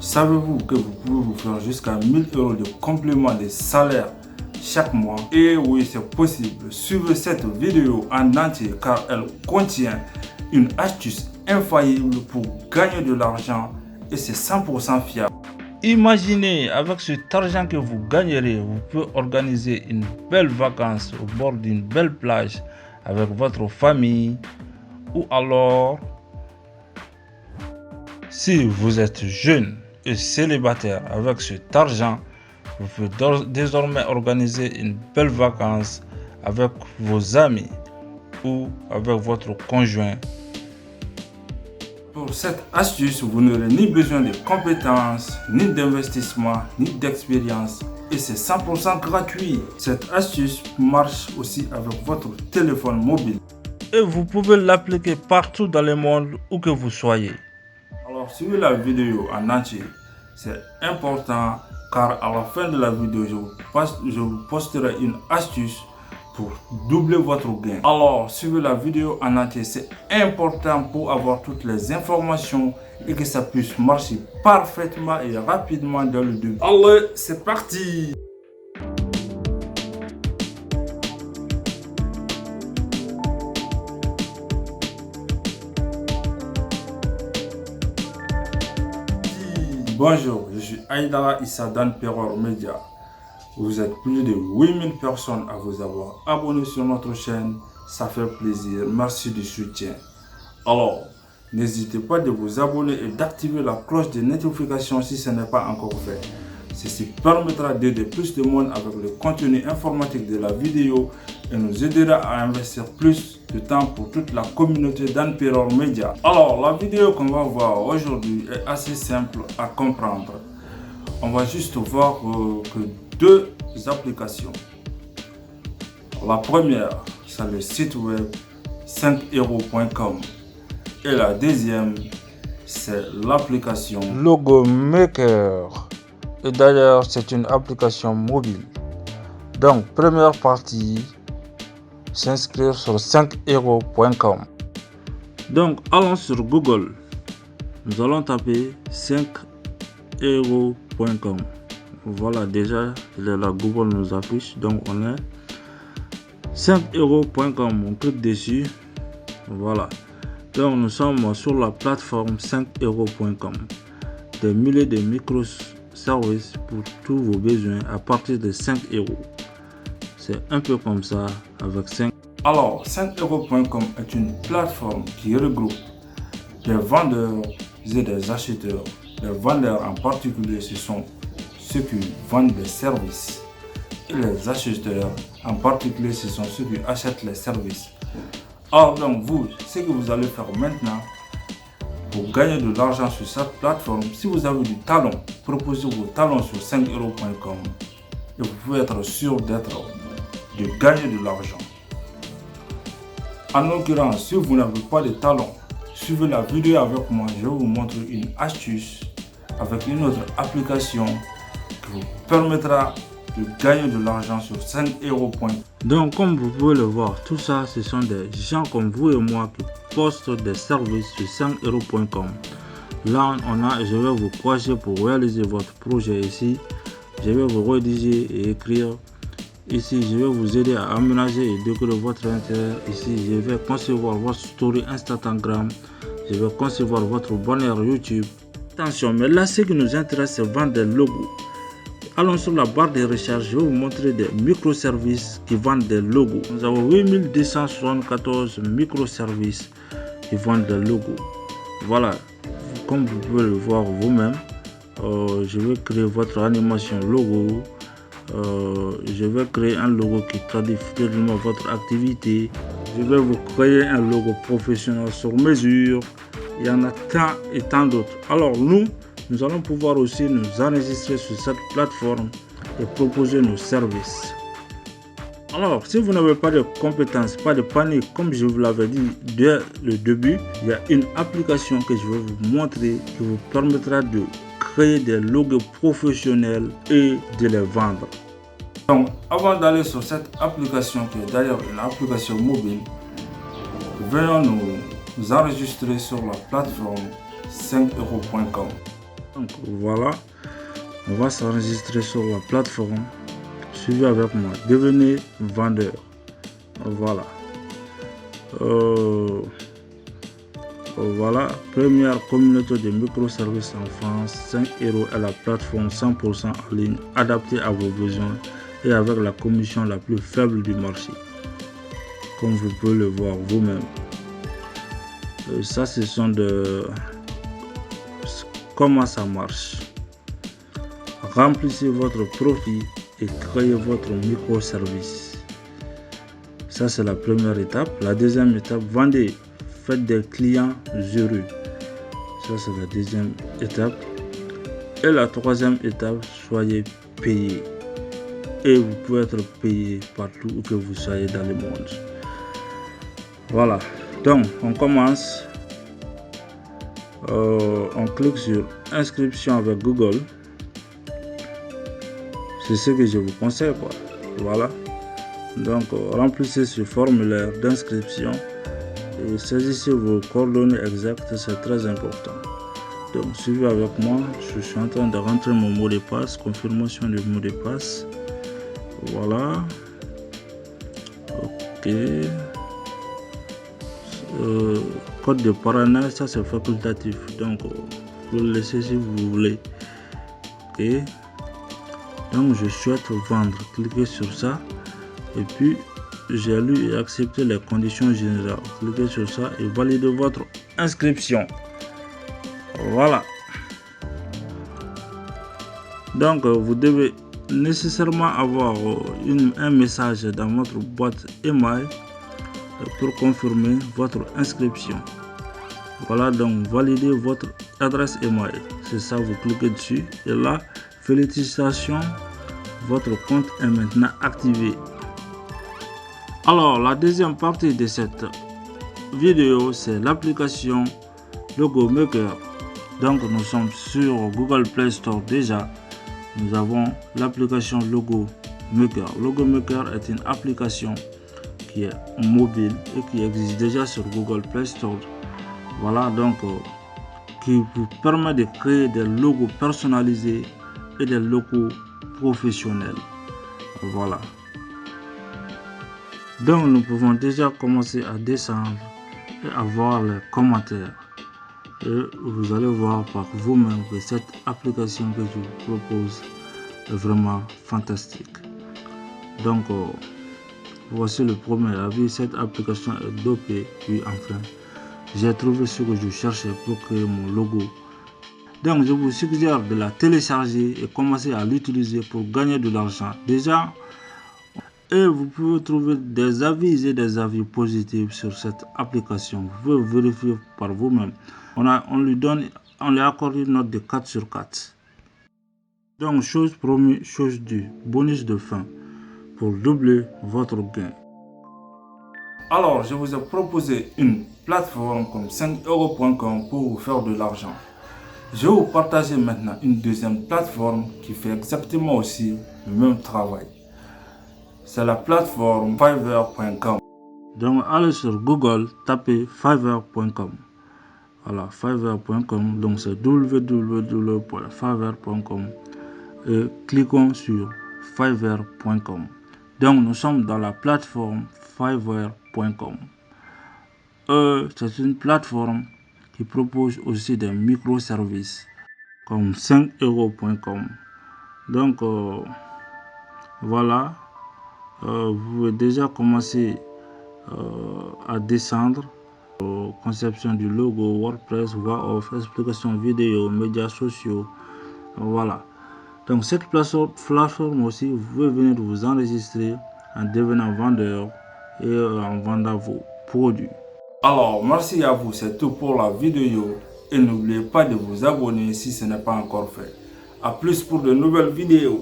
Savez-vous que vous pouvez vous faire jusqu'à 1000 € de complément de salaire chaque mois? Et oui, c'est possible. Suivez cette vidéo en entier car elle contient une astuce infaillible pour gagner de l'argent et c'est 100% fiable. Imaginez, avec cet argent que vous gagnerez, vous pouvez organiser une belle vacance au bord d'une belle plage avec votre famille. Ou alors, si vous êtes jeune et célibataire, avec cet argent, vous pouvez désormais organiser une belle vacance avec vos amis ou avec votre conjoint. Pour cette astuce, vous n'aurez ni besoin de compétences, ni d'investissement, ni d'expérience. Et c'est 100% gratuit. Cette astuce marche aussi avec votre téléphone mobile. Et vous pouvez l'appliquer partout dans le monde où que vous soyez. Alors suivez la vidéo en entier. C'est important car à la fin de la vidéo, je vous posterai une astuce pour doubler votre gain. Alors suivez la vidéo en entier, c'est important pour avoir toutes les informations et que ça puisse marcher parfaitement et rapidement dans le début. Allez, c'est parti! Bonjour, je suis Aïdara Issa d'Anperor Media. Vous êtes plus de 8000 personnes à vous avoir abonné sur notre chaîne. Ça fait plaisir. Merci du soutien. Alors, n'hésitez pas de vous abonner et d'activer la cloche de notification si ce n'est pas encore fait. Ceci permettra d'aider plus de monde avec le contenu informatique de la vidéo et nous aidera à investir plus de temps pour toute la communauté d'Anperor Media. Alors, la vidéo qu'on va voir aujourd'hui est assez simple à comprendre. On va juste voir que deux applications. La première, c'est le site web 5euros.com et la deuxième, c'est l'application Logo Maker. Et d'ailleurs, c'est une application mobile. Donc, première partie, s'inscrire sur 5euros.com. Donc, allons sur Google. Nous allons taper 5euros.com. Voilà, déjà, la Google nous affiche. Donc, on est 5euros.com. On clique dessus. Voilà. Donc, nous sommes sur la plateforme 5euros.com. Des milliers de microservices pour tous vos besoins à partir de 5 €. C'est un peu comme ça avec 5. Alors, 5euros.com est une plateforme qui regroupe des vendeurs et des acheteurs. Les vendeurs en particulier, ce sont ceux qui vendent des services. Et les acheteurs en particulier, ce sont ceux qui achètent les services. Alors donc vous, ce que vous allez faire maintenant pour gagner de l'argent sur cette plateforme, si vous avez du talent, proposez vos talents sur 5euros.com et vous pouvez être sûr de gagner de l'argent. En l'occurrence, si vous n'avez pas de talent, suivez la vidéo avec moi, je vais vous montrer une astuce avec une autre application qui vous permettra de gagner de l'argent sur 5euros.com. Donc comme vous pouvez le voir, tout ça ce sont des gens comme vous et moi qui postent des services sur 5euros.com. Là je vais vous coacher pour réaliser votre projet ici. Je vais vous rédiger et écrire. Ici je vais vous aider à aménager et décorer votre intérieur. Ici je vais concevoir votre story Instagram. Je vais concevoir votre banner YouTube. Attention, mais là ce qui nous intéresse c'est vendre des logos. Allons sur la barre de recherche, je vais vous montrer des microservices qui vendent des logos. Nous avons 8274 microservices qui vendent des logos. Voilà, comme vous pouvez le voir vous-même, je vais créer votre animation logo. Je vais créer un logo qui traduit fidèlement votre activité. Je vais vous créer un logo professionnel sur mesure. Il y en a tant et tant d'autres. Alors nous allons pouvoir aussi nous enregistrer sur cette plateforme et proposer nos services. Alors, si vous n'avez pas de compétences, pas de panique, comme je vous l'avais dit dès le début, il y a une application que je vais vous montrer qui vous permettra de créer des logos professionnels et de les vendre. Donc, avant d'aller sur cette application qui est d'ailleurs une application mobile, venons nous enregistrer sur la plateforme 5euros.com. Donc voilà, on va s'enregistrer sur la plateforme. Suivez avec moi, devenez vendeur. Voilà. Voilà, première communauté de microservices en France, 5 € à la plateforme 100% en ligne, adaptée à vos besoins et avec la commission la plus faible du marché, comme vous pouvez le voir vous-même. Ça, ce sont de comment ça marche. Remplissez votre profil et créez votre microservice. Ça, c'est la première étape. La deuxième étape, vendez. Faites des clients heureux. Ça, c'est la deuxième étape. Et la troisième étape, soyez payé. Et vous pouvez être payé partout où que vous soyez dans le monde. Voilà. Donc, on commence. On clique sur inscription avec Google. C'est ce que je vous conseille, quoi. Voilà. Donc, remplissez ce formulaire d'inscription. Et saisissez vos coordonnées exactes, c'est très important. Donc suivez avec moi, je suis en train de rentrer mon mot de passe, confirmation du mot de passe. Voilà. Ok. Code de parrainage, ça c'est facultatif, donc vous le laissez si vous voulez. Ok. Donc je souhaite vendre, cliquez sur ça et puis j'ai lu et accepté les conditions générales. Cliquez sur ça et validez votre inscription. Voilà. Donc, vous devez nécessairement avoir un message dans votre boîte email pour confirmer votre inscription. Voilà, donc validez votre adresse email. C'est ça, vous cliquez dessus. Et là, félicitations, votre compte est maintenant activé. Alors, la deuxième partie de cette vidéo, c'est l'application Logo Maker. Donc, nous sommes sur Google Play Store déjà. Nous avons l'application Logo Maker. Logo Maker est une application qui est mobile et qui existe déjà sur Google Play Store. Voilà, donc, qui vous permet de créer des logos personnalisés et des logos professionnels. Voilà. Donc nous pouvons déjà commencer à descendre et à voir les commentaires. Et vous allez voir par vous-même que cette application que je vous propose est vraiment fantastique. Donc voici le premier avis. Cette application est dopée. Puis enfin, j'ai trouvé ce que je cherchais pour créer mon logo. Donc je vous suggère de la télécharger et commencer à l'utiliser pour gagner de l'argent. Déjà, et vous pouvez trouver des avis et des avis positifs sur cette application. Vous pouvez vérifier par vous-même. On lui accorde une note de 4 sur 4. Donc, chose promise, chose due. Bonus de fin pour doubler votre gain. Alors, je vous ai proposé une plateforme comme 5€.com pour vous faire de l'argent. Je vais vous partager maintenant une deuxième plateforme qui fait exactement aussi le même travail. C'est la plateforme Fiverr.com. Donc allez sur Google, tapez Fiverr.com. Voilà, Fiverr.com. Donc c'est www.fiverr.com et cliquons sur Fiverr.com. Donc nous sommes dans la plateforme Fiverr.com. C'est une plateforme qui propose aussi des microservices comme 5€.com. Donc voilà. Vous pouvez déjà commencer à descendre. Conception du logo, WordPress, voix off, explication vidéo, médias sociaux. Voilà. Donc cette plateforme aussi, vous pouvez venir vous enregistrer en devenant vendeur et en vendant vos produits. Alors merci à vous, c'est tout pour la vidéo. Et n'oubliez pas de vous abonner si ce n'est pas encore fait. A plus pour de nouvelles vidéos.